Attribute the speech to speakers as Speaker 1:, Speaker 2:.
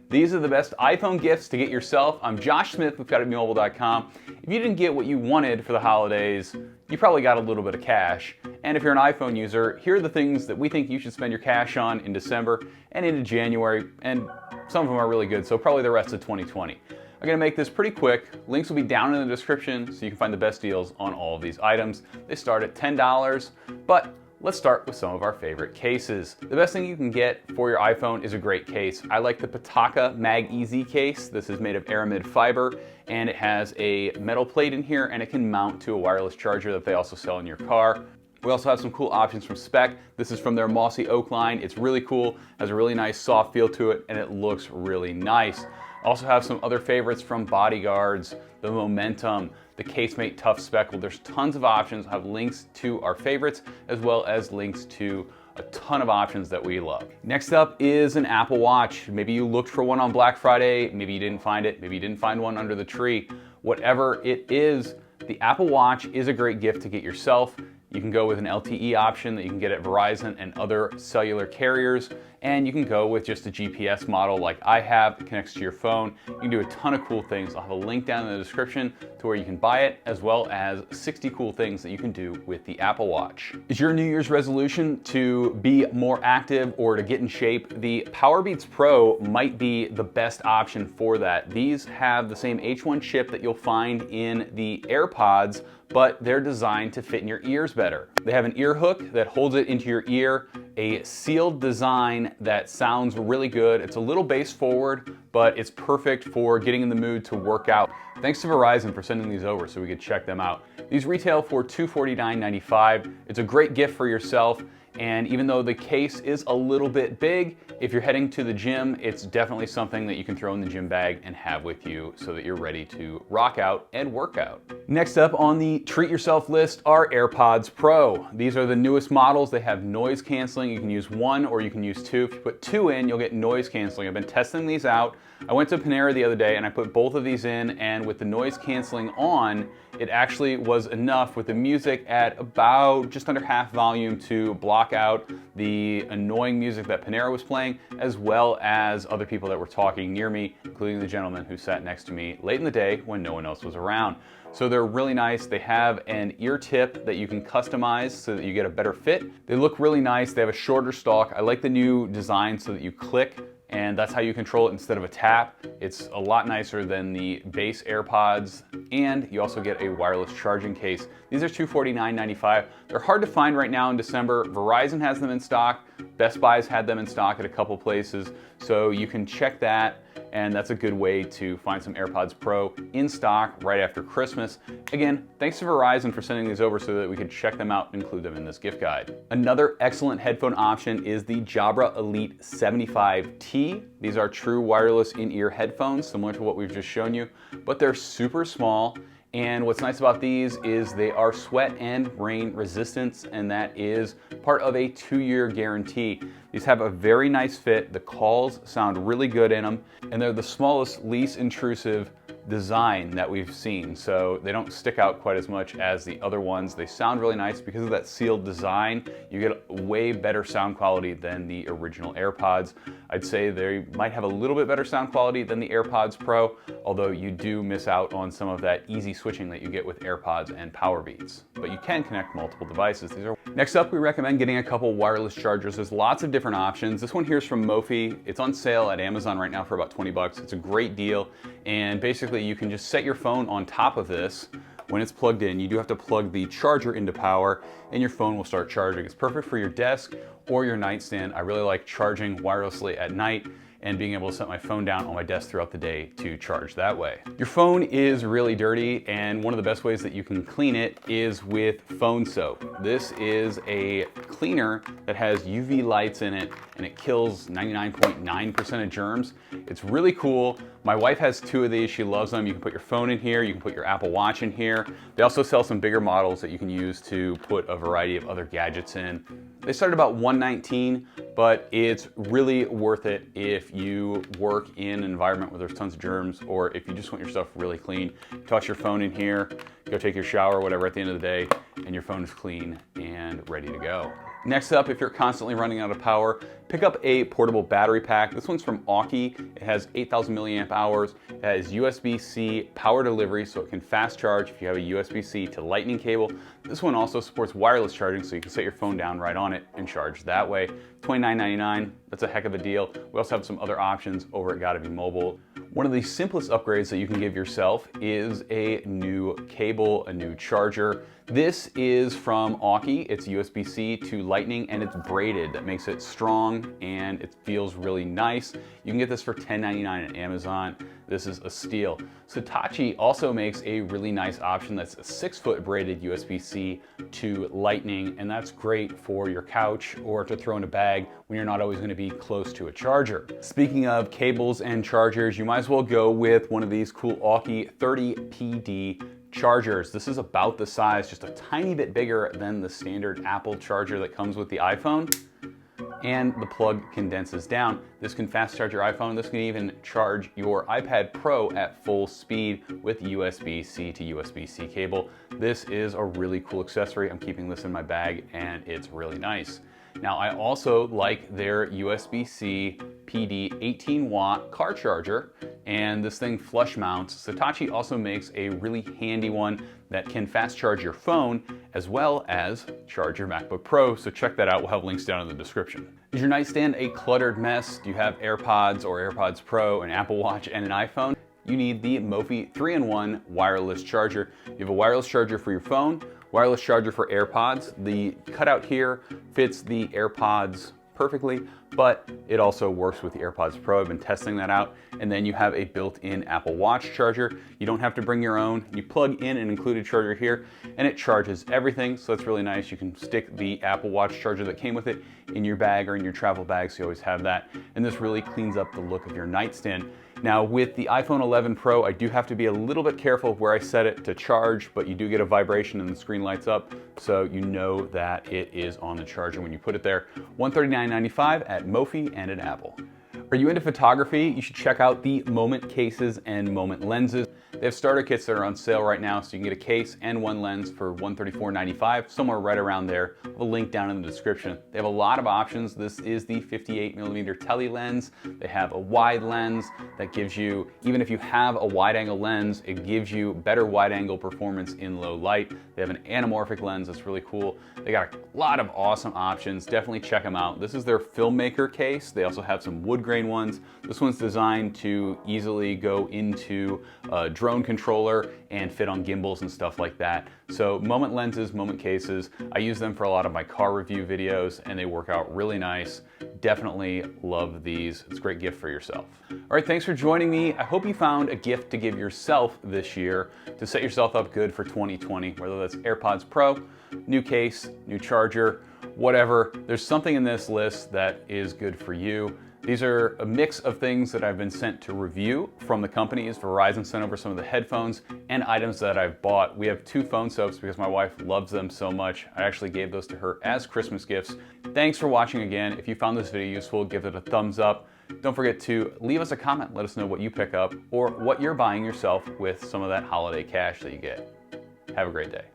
Speaker 1: These are the best iPhone gifts to get yourself. I'm Josh Smith with GottaBeMobile.com. If you didn't get what you wanted for the holidays, you probably got a little bit of cash. And if you're an iPhone user, here are the things that we think you should spend your cash on in December and into January, and some of them are really good, so probably the rest of 2020. I'm going to make this pretty quick. Links will be down in the description so you can find the best deals on all of these items. They start at $10, but let's start with some of our favorite cases. The best thing you can get for your iPhone is a great case. I like the Pitaka Mag EZ case. This is made of aramid fiber, and it has a metal plate in here, and it can mount to a wireless charger that they also sell in your car. We also have some cool options from Spec. This is from their Mossy Oak line. It's really cool, has a really nice soft feel to it, and it looks really nice. Also have some other favorites from Bodyguards, the Momentum, the Casemate Tough Speckle. There's tons of options. I have links to our favorites as well as links to a ton of options that we love. Next up is an Apple Watch. Maybe you looked for one on Black Friday, maybe you didn't find it, maybe you didn't find one under the tree. Whatever it is, the Apple Watch is a great gift to get yourself. You can go with an LTE option that you can get at Verizon and other cellular carriers, and you can go with just a GPS model like I have. It connects to your phone. You can do a ton of cool things. I'll have a link down in the description to where you can buy it, as well as 60 cool things that you can do with the Apple Watch. Is your New Year's resolution to be more active or to get in shape? The Powerbeats Pro might be the best option for that. These have the same H1 chip that you'll find in the AirPods, but they're designed to fit in your ears better. They have an ear hook that holds it into your ear, a sealed design that sounds really good. It's a little bass forward, but it's perfect for getting in the mood to work out. Thanks to Verizon for sending these over so we could check them out. These retail for $249.95. It's a great gift for yourself. And even though the case is a little bit big, if you're heading to the gym, it's definitely something that you can throw in the gym bag and have with you so that you're ready to rock out and work out. Next up on the treat yourself list are AirPods Pro. These are the newest models. They have noise canceling. You can use one or you can use two. If you put two in, you'll get noise canceling. I've been testing these out. I went to Panera the other day and I put both of these in, and with the noise canceling on, it actually was enough with the music at about just under half volume to block out the annoying music that Panera was playing, as well as other people that were talking near me, including the gentleman who sat next to me late in the day when no one else was around. So they're really nice. They have an ear tip that you can customize so that you get a better fit. They look really nice. They have a shorter stalk. I like the new design so that you click, and that's how you control it instead of a tap. It's a lot nicer than the base AirPods, and you also get a wireless charging case. These are $249.95. They're hard to find right now in December. Verizon has them in stock. Best Buy's had them in stock at a couple places, so you can check that, and that's a good way to find some AirPods Pro in stock right after Christmas. Again, thanks to Verizon for sending these over so that we could check them out and include them in this gift guide. Another excellent headphone option is the Jabra Elite 75T. These are true wireless in-ear headphones, similar to what we've just shown you, but they're super small. And what's nice about these is they are sweat and rain resistant, and that is part of a 2-year guarantee. These have a very nice fit. The calls sound really good in them, and they're the smallest, least intrusive design that we've seen. So they don't stick out quite as much as the other ones. They sound really nice because of that sealed design. You get way better sound quality than the original AirPods. I'd say they might have a little bit better sound quality than the AirPods Pro, although you do miss out on some of that easy switching that you get with AirPods and Powerbeats. But you can connect multiple devices. Next up, we recommend getting a couple wireless chargers. There's lots of different options. This one here is from Mophie. It's on sale at Amazon right now for about 20 bucks. It's a great deal, and basically you can just set your phone on top of this. When it's plugged in, you do have to plug the charger into power, and your phone will start charging. It's perfect for your desk or your nightstand. I really like charging wirelessly at night and being able to set my phone down on my desk throughout the day to charge that way. Your phone is really dirty, and one of the best ways that you can clean it is with phone soap. This is a cleaner that has UV lights in it, and it kills 99.9% of germs. It's really cool. My wife has 2 of these. She loves them. You can put your phone in here. You can put your Apple Watch in here. They also sell some bigger models that you can use to put a variety of other gadgets in. They start about $119, but it's really worth it if you work in an environment where there's tons of germs, or if you just want your stuff really clean. Toss your phone in here, go take your shower, whatever, at the end of the day, and your phone is clean and ready to go. Next up, if you're constantly running out of power, pick up a portable battery pack. This one's from Mophie. It has 8,000 milliamp hours. It has USB-C power delivery, so it can fast charge if you have a USB-C to Lightning cable. This one also supports wireless charging, so you can set your phone down right on it and charge that way. $29.99, that's a heck of a deal. We also have some other options over at Gotta Be Mobile. One of the simplest upgrades that you can give yourself is a new cable, a new charger. This is from Mophie. It's USB-C to Lightning and it's braided. That makes it strong and it feels really nice. You can get this for $10.99 at Amazon. This is a steal. So Tachi also makes a really nice option that's a 6-foot braided USB-C to Lightning, and that's great for your couch or to throw in a bag when you're not always going to be close to a charger. Speaking of cables and chargers, you might as well go with one of these cool Mophie 30PD chargers. This is about the size, just a tiny bit bigger than the standard Apple charger that comes with the iPhone. And the plug condenses down. This can fast charge your iPhone. This can even charge your iPad Pro at full speed with USB-C to USB-C cable. This is a really cool accessory. I'm keeping this in my bag and it's really nice. Now I also like their USB-C PD 18-watt car charger, and this thing flush mounts. So Tachi also makes a really handy one that can fast charge your phone as well as charge your MacBook Pro, so check that out. We'll have links down in the description. Is your nightstand a cluttered mess? Do you have AirPods or AirPods Pro, an Apple Watch, and an iPhone? You need the Mophie 3-in-1 wireless charger. You have a wireless charger for your phone, wireless charger for AirPods. The cutout here fits the AirPods perfectly, but it also works with the AirPods Pro. I've been testing that out. And then you have a built-in Apple Watch charger. You don't have to bring your own. You plug in an included charger here and it charges everything. So that's really nice. You can stick the Apple Watch charger that came with it in your bag or in your travel bag, so you always have that. And this really cleans up the look of your nightstand. Now with the iPhone 11 Pro, I do have to be a little bit careful where I set it to charge, but you do get a vibration and the screen lights up, so you know that it is on the charger when you put it there. $139.95 at Mophie and at Apple. Are you into photography? You should check out the Moment cases and Moment lenses. They have starter kits that are on sale right now, so you can get a case and one lens for $134.95, somewhere right around there. I'll have a link down in the description. They have a lot of options. This is the 58mm tele lens. They have a wide lens that gives you, even if you have a wide angle lens, it gives you better wide angle performance in low light. They have an anamorphic lens that's really cool. They got a lot of awesome options. Definitely check them out. This is their filmmaker case. They also have some wood grain ones. This one's designed to easily go into a drone controller and fit on gimbals and stuff like that. So Moment lenses, Moment cases, I use them for a lot of my car review videos and they work out really nice. Definitely love these. It's a great gift for yourself. All right, thanks for joining me. I hope you found a gift to give yourself this year to set yourself up good for 2020, whether that's AirPods Pro, new case, new charger, whatever. There's something in this list that is good for you. These are a mix of things that I've been sent to review from the companies. Verizon sent over some of the headphones and items that I've bought. We have 2 phone soaps because my wife loves them so much. I actually gave those to her as Christmas gifts. Thanks for watching again. If you found this video useful, give it a thumbs up. Don't forget to leave us a comment. Let us know what you pick up or what you're buying yourself with some of that holiday cash that you get. Have a great day.